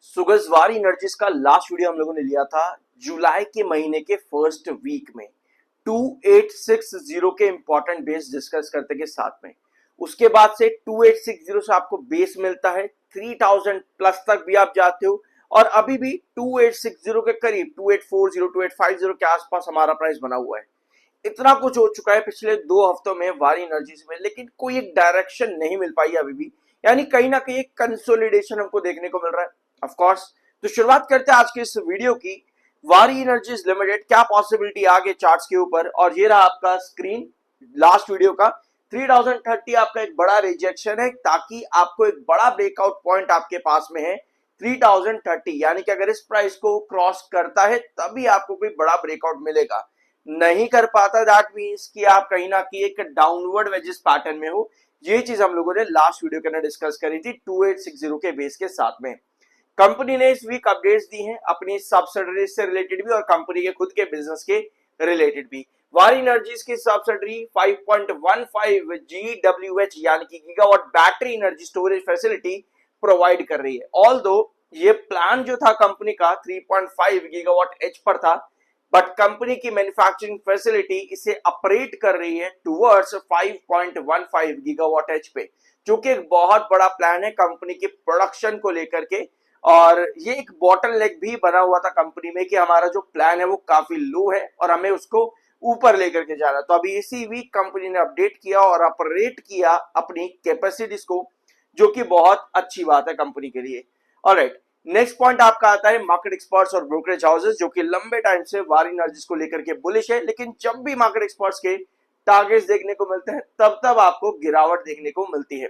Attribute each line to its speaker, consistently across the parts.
Speaker 1: सुगजवार energies का last video हम लोगों ने लिया था जुलाई के महीने के फर्स्ट वीक में 2860 के इंपॉर्टेंट बेस डिस्कस करते के साथ में। उसके बाद से 2860 से आपको बेस मिलता है 3000 प्लस तक भी आप जाते हो और अभी भी 2860 के करीब 2840 2850 के आसपास हमारा प्राइस बना हुआ है। इतना कुछ हो चुका है पिछले 2 हफ्तों में वारी एनर्जीज में, लेकिन कोई एक डायरेक्शन नहीं मिल पाई अभी भी, यानी कहीं ना कहीं एक कंसोलिडेशन हमको देखने को मिल रहा है ऑफ कोर्स। तो शुरुआत करते हैं आज के इस वीडियो की। वारी एनर्जीज लिमिटेड क्या पॉसिबिलिटी आगे चार्ट्स के ऊपर, और ये रहा आपका स्क्रीन लास्ट वीडियो का। 3030 आपका एक बड़ा रिजेक्शन है, ताकि आपको एक बड़ा ब्रेकआउट पॉइंट आपके पास में है 3030, यानी कि अगर इस प्राइस को क्रॉस करता है तभी आपको कोई बड़ा ब्रेकआउट मिलेगा। नहीं कर पाता दैट मीन्स कि आप कहीं ना कहीं एक डाउनवर्ड वेजेस पैटर्न में हो। ये चीज हम लोगों ने लास्ट वीडियो के अंदर डिस्कस करी थी 2860 के बेस के साथ में। कंपनी ने इस वीक अपडेट्स दी हैं अपनी सब्सिडरी से रिलेटेड भी और कंपनी के खुद के बिजनेस के रिलेटेड भी। वारी एनर्जीज की सब्सिडरी 5.15 GWH यानी कि gigawatt battery energy storage facility provide कर रही है। ऑल्दो ये प्लान जो था कंपनी का 3.5 गीगावाट एच पर था, बट कंपनी की मैन्युफैक्चरिंग फैसिलिटी इसे ऑपरेट कर रही है टुवर्ड्स 5.15 गीगावाट एच पे, जो कि एक बहुत बड़ा प्लान है कंपनी की प्रोडक्शन को लेकर के। और ये एक बॉटलनेक भी बना हुआ था कंपनी में कि हमारा जो प्लान है वो काफी लो है और हमें उसको ऊपर लेकर के जाना। तो अभी इसी वीक कंपनी ने अपडेट किया और ऑपरेट किया अपनी कैपेसिटीज को, जो कि बहुत अच्छी बात है कंपनी के लिए। ऑलराइट, नेक्स्ट पॉइंट आपका आता है मार्केट एक्सपर्ट्स और ब्रोकरेज हाउसेस, जो कि लंबे टाइम से वारी एनर्जीज को लेकर के बुलिश है, लेकिन जब भी मार्केट एक्सपर्ट्स के टारगेट्स देखने को मिलते हैं तब तब आपको गिरावट देखने को मिलती है।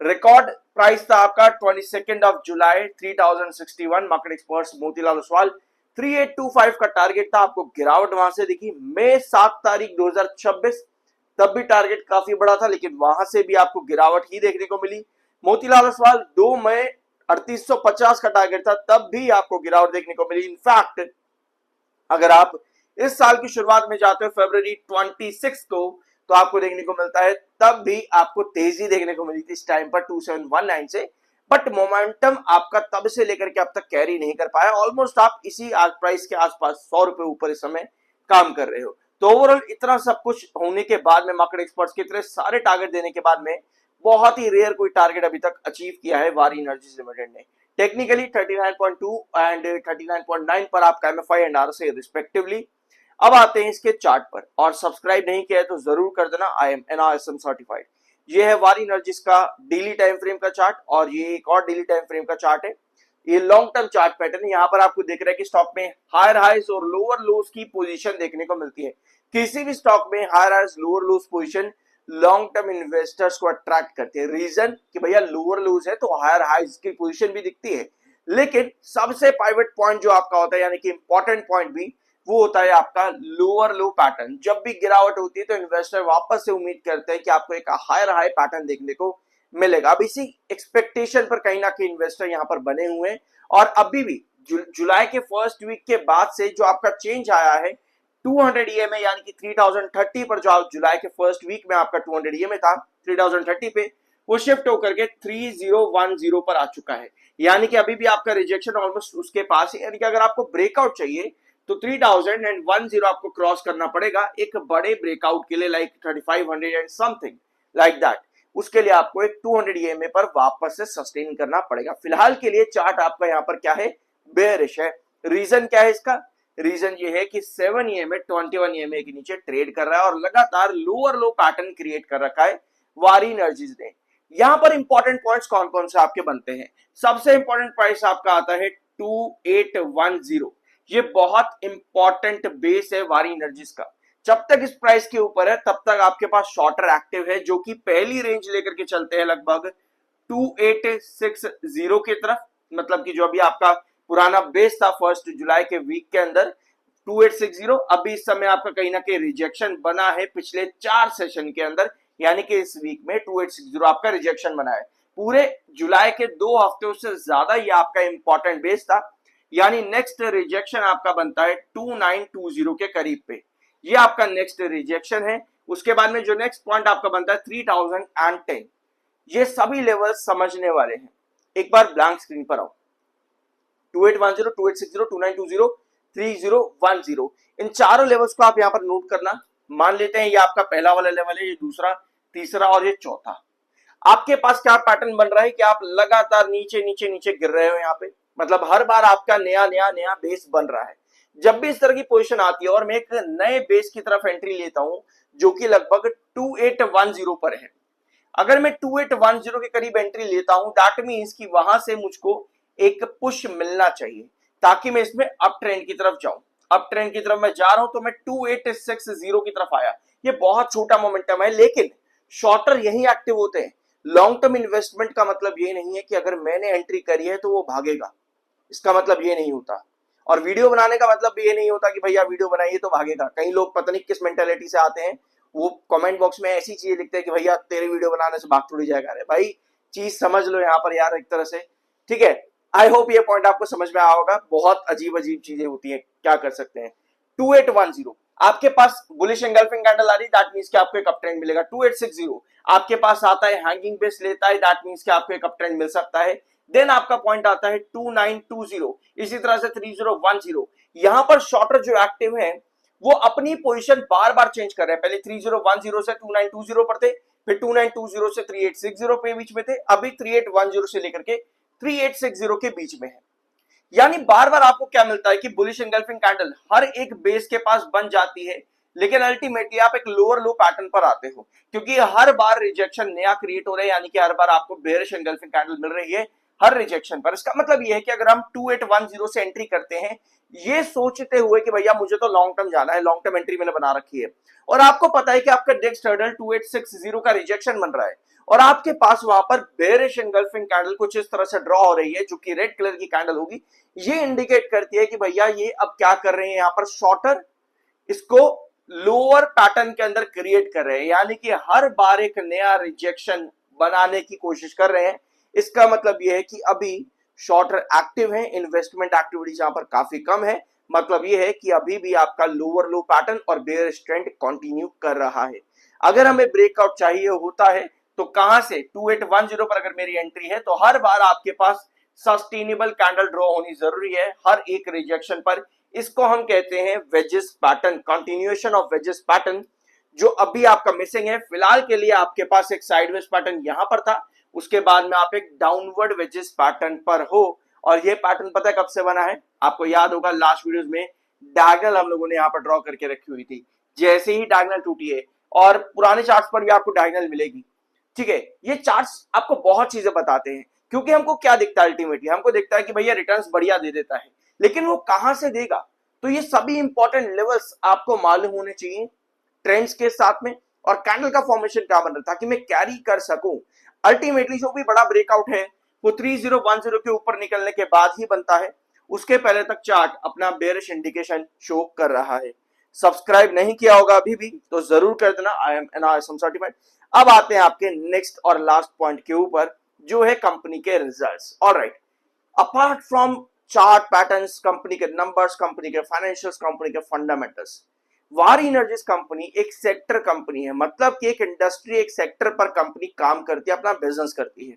Speaker 1: रिकॉर्ड प्राइस था आपका 22 जुलाई 3061। मार्केट एक्सपर्ट्स मोतीलाल ओसवाल 3825 का टारगेट था, आपको गिरावट वहां से दिखी। मई 7 2026 तब भी टारगेट काफी बड़ा था, लेकिन वहां से भी आपको गिरावट ही देखने को मिली। मोतीलाल ओसवाल 2 मई 3850 का टारगेट था, तब भी आपको गिरावट देखने को मिली। इनफैक्ट अगर आप इस साल की शुरुआत में जाते हो फरवरी 26 को, तो आपको देखने को मिलता है तब भी आपको तेजी देखने को मिली थी इस टाइम पर 2719 से, बट मोमेंटम आपका तब से लेकर के अब तक कैरी नहीं कर पाया। ऑलमोस्ट आप इसी प्राइस के आसपास 100 रुपए ऊपर इस समय काम कर रहे हो। तो ओवरऑल इतना सब कुछ होने के बाद में, मार्केट एक्सपर्ट्स के इतने सारे टारगेट देने के बाद में, बहुत ही रेयर कोई टारगेट अभी तक अचीव किया है वारी एनर्जीज लिमिटेड ने। टेक्निकली 39.2 एंड 39.9 पर आपका एमएफआई एंड आरएसआई रिस्पेक्टिवली। अब आते हैं इसके चार्ट पर, और सब्सक्राइब नहीं किया है तो जरूर कर देना। I am NRSM certified. ये है वारी एनर्जीज का डेली टाइम फ्रेम का चार्ट, और ये एक और डेली टाइम फ्रेम का चार्ट है। ये लॉन्ग टर्म चार्ट पैटर्न है। यहाँ पर आपको दिख रहा है कि स्टॉक में हायर हाइज और लोअर लोज की पोजीशन देखने को मिलती है। किसी भी स्टॉक में higher highs lower lows position long term investors को अट्रैक्ट करते हैं। रीजन कि भैया लोअर लोज है तो हायर हाइज की पोजीशन भी दिखती है, लेकिन सबसे पाइवट पॉइंट जो आपका होता है, यानी कि इंपॉर्टेंट पॉइंट भी, वो होता है आपका लोअर लो पैटर्न। जब भी गिरावट होती है तो इन्वेस्टर वापस से उम्मीद करते हैं कि आपको एक हायर हाई पैटर्न देखने को मिलेगा। अब इसी एक्सपेक्टेशन पर कहीं ना कहीं इन्वेस्टर यहाँ पर बने हुए हैं, और अभी भी जुलाई के फर्स्ट वीक के बाद से जो आपका चेंज आया है 200 EMA यानी कि 3030 पर, जो जुलाई के फर्स्ट वीक में आपका 200 EMA था 3030 पे, वो शिफ्ट होकर के 3010 पर आ चुका है। यानी कि अभी भी आपका रिजेक्शन ऑलमोस्ट उसके पास है। यानी कि अगर आपको ब्रेकआउट चाहिए तो 3010 आपको क्रॉस करना पड़ेगा एक बड़े ब्रेकआउट के लिए, like 3500 and something like that. उसके लिए आपको एक 200 EMA पर वापस से सस्टेन करना पड़ेगा। फिलहाल के लिए चार्ट आपका यहाँ पर क्या है, बेयरिश है। रीजन क्या है इसका? रीजन ये है कि 7 EMA 21 EMA के नीचे ट्रेड कर रहा है और लगातार लोअर लो पैटर्न क्रिएट कर रखा है वारी एनर्जीज ने। यहां पर इंपॉर्टेंट पॉइंट्स कौन कौन से आपके बनते हैं? सबसे इंपॉर्टेंट प्राइस आपका आता है 2810। ये बहुत इंपॉर्टेंट बेस है वारी एनर्जीज का। जब तक इस प्राइस के ऊपर है तब तक आपके पास शॉर्टर एक्टिव है, जो कि पहली रेंज लेकर के चलते हैं लगभग 2860 की तरफ। मतलब कि जो अभी आपका पुराना बेस था फर्स्ट जुलाई के वीक के अंदर 2860, अभी इस समय आपका कहीं ना कहीं रिजेक्शन बना है पिछले 4 सेशन के अंदर, यानी कि इस वीक में 2860 आपका रिजेक्शन बना है। पूरे जुलाई के 2 हफ्तों से ज्यादा ये आपका इंपॉर्टेंट बेस था। यानी नेक्स्ट रिजेक्शन आपका बनता है 2920 के करीब पे, ये आपका नेक्स्ट रिजेक्शन है। उसके बाद में जो नेक्स्ट पॉइंट आपका बनता है 3010। ये सभी लेवल्स समझने वाले हैं। एक बार ब्लैंक स्क्रीन पर आओ। 2810, 2860, 2920, 3010। इन चारों लेवल्स को आप यहाँ पर नोट करना। मान लेते हैं ये आपका पहला वाला लेवल है, ये दूसरा, तीसरा और ये चौथा। आपके पास क्या पैटर्न बन रहा है कि आप लगातार नीचे नीचे नीचे गिर रहे हो यहाँ पे, मतलब हर बार आपका नया नया नया बेस बन रहा है। जब भी इस तरह की पोजीशन आती है और मैं एक नए बेस की तरफ एंट्री लेता हूं जो कि लगभग 2810 पर है, अगर मैं 2810 के करीब एंट्री लेता हूं दैट मींस कि वहां से मुझको एक पुश मिलना चाहिए ताकि मैं इसमें अप ट्रेंड की तरफ जाऊं। अप ट्रेंड की तरफ मैं जा रहा हूं तो मैं 2860 की तरफ आया। ये बहुत छोटा मोमेंटम है, लेकिन शॉर्टर यही एक्टिव होते हैं। लॉन्ग टर्म इन्वेस्टमेंट का मतलब ये नहीं है कि अगर मैंने एंट्री करी है तो वो भागेगा, इसका मतलब ये नहीं होता। और वीडियो बनाने का मतलब भी ये नहीं होता कि भैया वीडियो बनाइए तो भागेगा। कई लोग पता नहीं किस मेंटेलिटी से आते हैं, वो कमेंट बॉक्स में ऐसी चीजें लिखते हैं कि भैया तेरे वीडियो बनाने से भाग थोड़ी जाएगा। अरे भाई चीज समझ लो यहाँ पर यार एक तरह से, ठीक है। आई होप ये पॉइंट आपको समझ में आया होगा। बहुत अजीब अजीब चीजें होती है, क्या कर सकते हैं। 2810 आपके पास बुलिश एंगल्फिंग कैंडल आ रही, दैट मींस कि आपको एक अप ट्रेंड मिलेगा। 2860 आपके पास आता है हैंगिंग बेस लेता है, दैट मींस कि आपको एक अप ट्रेंड मिल सकता है। देन आपका पॉइंट आता है 2920, इसी तरह से 3010। यहां पर शॉर्टर जो एक्टिव है वो अपनी पोजीशन बार बार चेंज कर रहे हैं। पहले 3010 से 2920 पर थे, फिर 2920 से 3860 पे बीच में थे, अभी 3810 से लेकर के 3860 के बीच में है। यानी बार बार आपको क्या मिलता है कि बुलिश एंगल्फिंग कैंडल हर एक बेस के पास बन जाती है, लेकिन अल्टीमेटली आप एक लोअर लो पैटर्न पर आते हो क्योंकि हर बार रिजेक्शन नया क्रिएट हो रहा है। यानी कि हर बार आपको बेयरिश एंगल्फिंग कैंडल मिल रही है हर रिजेक्शन पर। इसका मतलब यह है कि अगर हम 2810 से एंट्री करते हैं ये सोचते हुए कि भैया मुझे तो लॉन्ग टर्म जाना है, लॉन्ग टर्म एंट्री मैंने बना रखी है, और आपको पता है कि आपका नेक्स्ट हर्डल 2860 का रिजेक्शन बन रहा है और आपके पास वहां पर बेयरिश एंगल्फिंग कैंडल कुछ इस तरह से ड्रॉ हो रही है जो कि रेड कलर की कैंडल होगी, ये इंडिकेट करती है कि भैया ये अब क्या कर रहे हैं यहाँ पर शॉर्टर, इसको लोअर पैटर्न के अंदर क्रिएट कर रहे हैं। यानी कि हर बार एक नया रिजेक्शन बनाने की कोशिश कर रहे हैं। इसका मतलब यह है कि अभी शॉर्टर एक्टिव है, इन्वेस्टमेंट एक्टिविटी जहां पर काफी कम है। मतलब यह है कि अभी भी आपका लोअर लो पैटर्न और बेयरिश ट्रेंड कंटिन्यू कर रहा है। अगर हमें ब्रेकआउट चाहिए होता है तो कहां से 2810 पर अगर मेरी एंट्री है तो हर बार आपके पास सस्टेनेबल कैंडल ड्रॉ होनी जरूरी है हर एक रिजेक्शन पर। इसको हम कहते हैं wages pattern, continuation of wages pattern, जो अभी आपका मिसिंग है। फिलहाल के लिए आपके पास एक साइडवेज पैटर्न यहां पर था, उसके बाद में आप एक डाउनवर्ड वेजेस पैटर्न पर हो। और ये पैटर्न पता है कब से बना है? आपको याद होगा लास्ट वीडियोस में डायगोनल हम लोगों ने यहाँ पर ड्रॉ करके रखी हुई थी। जैसे ही डायगोनल टूटी है, और पुराने चार्ट्स पर भी आपको डायगोनल मिलेगी, ठीक है। ये चार्ट्स आपको बहुत चीजें बताते हैं क्योंकि हमको क्या दिखता है, अल्टीमेटली हमको दिखता है कि भैया रिटर्न्स बढ़िया दे देता है, लेकिन वो कहां से देगा? तो ये सभी इंपॉर्टेंट लेवल्स आपको मालूम होने चाहिए ट्रेंड्स के साथ में, और कैंडल का फॉर्मेशन क्या बन रहा है ताकि मैं कैरी कर सकूं। अल्टीमेटली जो भी बड़ा ब्रेकआउट है वो 3010 के ऊपर निकलने के बाद ही बनता है, उसके पहले तक चार्ट अपना बेयरिश इंडिकेशन शो कर रहा है। सब्सक्राइब नहीं किया होगा अभी भी तो जरूर कर देना, I am an ISM certified. अब आते हैं आपके नेक्स्ट और लास्ट पॉइंट के ऊपर जो है कंपनी के results. Alright, apart from chart patterns, company के नंबर्स, कंपनी के फाइनेंशियल्स, कंपनी के फंडामेंटल्स, वारी एनर्जीज कंपनी एक सेक्टर कंपनी है। मतलब कि एक इंडस्ट्री, एक सेक्टर पर कंपनी काम करती है, अपना बिजनेस करती है।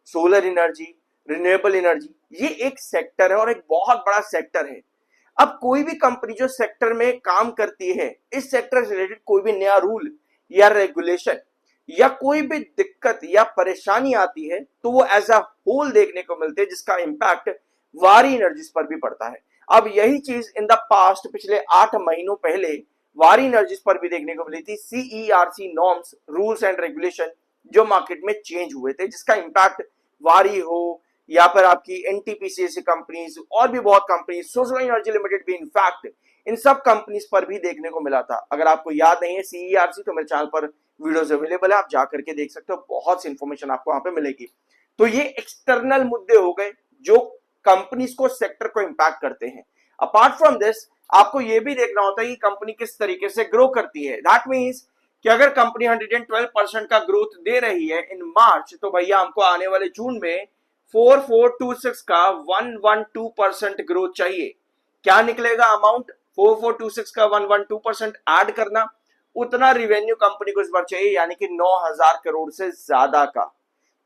Speaker 1: सोलर एनर्जी, रिन्यूएबल एनर्जी, ये एक सेक्टर है और एक बहुत बड़ा सेक्टर है। अब कोई भी कंपनी जो सेक्टर में काम करती है, इस सेक्टर से रिलेटेड कोई भी नया रूल या रेगुलेशन या कोई भी दिक्कत या परेशानी आती है तो वो एज अ होल देखने को मिलते हैं, जिसका इंपैक्ट वारी एनर्जीज पर भी पड़ता है। अब यही चीज इन द पास्ट पिछले 8 महीनों पहले वारी एनर्जीज पर भी देखने को मिली थी। CERC norms, rules and regulation जो मार्केट में चेंज हुए थे, जिसका इंपैक्ट वारी हो या फिर आपकी NTPC कंपनीज और भी बहुत कंपनीज, सोलर एनर्जी लिमिटेड भी इनफैक्ट, इन सब कंपनीज पर भी देखने को मिला था। अगर आपको याद नहीं है CERC तो मेरे चैनल पर वीडियोस अवेलेबल है, आप जा करके देख सकते हो, बहुत सी इंफॉर्मेशन आपको वहां पे मिलेगी। तो ये एक्सटर्नल मुद्दे हो गए जो कंपनीज को, सेक्टर को इंपैक्ट करते हैं। अपार्ट फ्रॉम दिस आपको ये भी देखना होता है कि कंपनी किस तरीके से ग्रो करती है। दैट मींस कि अगर कंपनी 112% का ग्रोथ दे रही है इन मार्च, तो भैया हमको आने वाले जून में 4426 का 112% ग्रोथ चाहिए। क्या निकलेगा अमाउंट? 4426 का 112% ऐड करना, उतना रिवेन्यू कंपनी को इस बार चाहिए, यानी कि 9000 करोड़ से ज्यादा का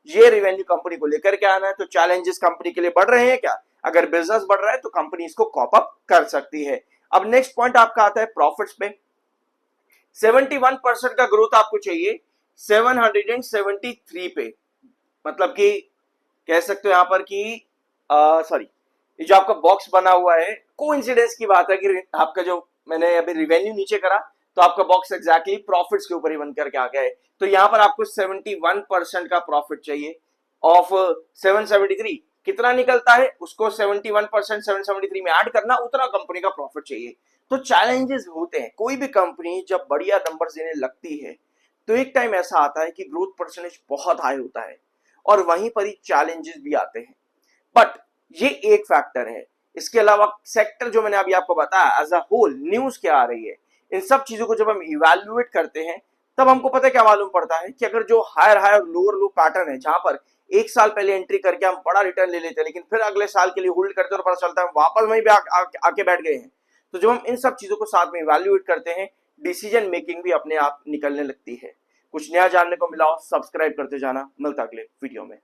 Speaker 1: ये रेवेन्यू कंपनी को लेकर के आना है। तो चैलेंजेस कंपनी के लिए बढ़ रहे हैं क्या? अगर बिजनेस बढ़ रहा है तो कंपनी इसको कॉप अप कर सकती है। अब नेक्स्ट पॉइंट आपका आता है प्रॉफिट्स पे। 71% का ग्रोथ आपको चाहिए 773 पे, मतलब कि कह सकते हो यहां पर कि सॉरी, ये जो आपका बॉक्स बना हुआ है, कोइंसिडेंस की बात है कि आपका जो मैंने अभी रिवेन्यू नीचे करा तो आपका बॉक्स एग्जैक्टली प्रॉफिट्स के ऊपर ही बन करके आ गया है। तो यहां पर आपको 71% का प्रॉफिट चाहिए ऑफ 773। कितना निकलता है उसको 71% 773 में ऐड करना, उतना कंपनी का प्रॉफिट चाहिए। तो चैलेंजेस होते हैं, कोई भी कंपनी जब बढ़िया नंबर्स देने लगती है तो एक टाइम ऐसा आता है कि ग्रोथ परसेंटेज बहुत हाई होता है और वहीं पर ही चैलेंजेस भी आते हैं। बट ये एक फैक्टर है, इसके अलावा सेक्टर जो मैंने अभी आपको बताया एज अ होल न्यूज क्या आ रही है, इन सब चीजों को जब हम इवैल्यूएट करते हैं तब हमको पता क्या मालूम पड़ता है कि अगर जो हायर हाई और लोअर लो पैटर्न है, जहां पर एक साल पहले एंट्री करके हम बड़ा रिटर्न ले लेते हैं लेकिन फिर अगले साल के लिए होल्ड करते हैं और पता चलता है वापस वहीं पे आके बैठ गए हैं, तो जब हम इन सब चीजों को साथ में इवैल्यूएट करते हैं डिसीजन मेकिंग भी अपने आप निकलने लगती है। कुछ नया जानने को मिला हो सब्सक्राइब करते जाना, मिलता अगले वीडियो में।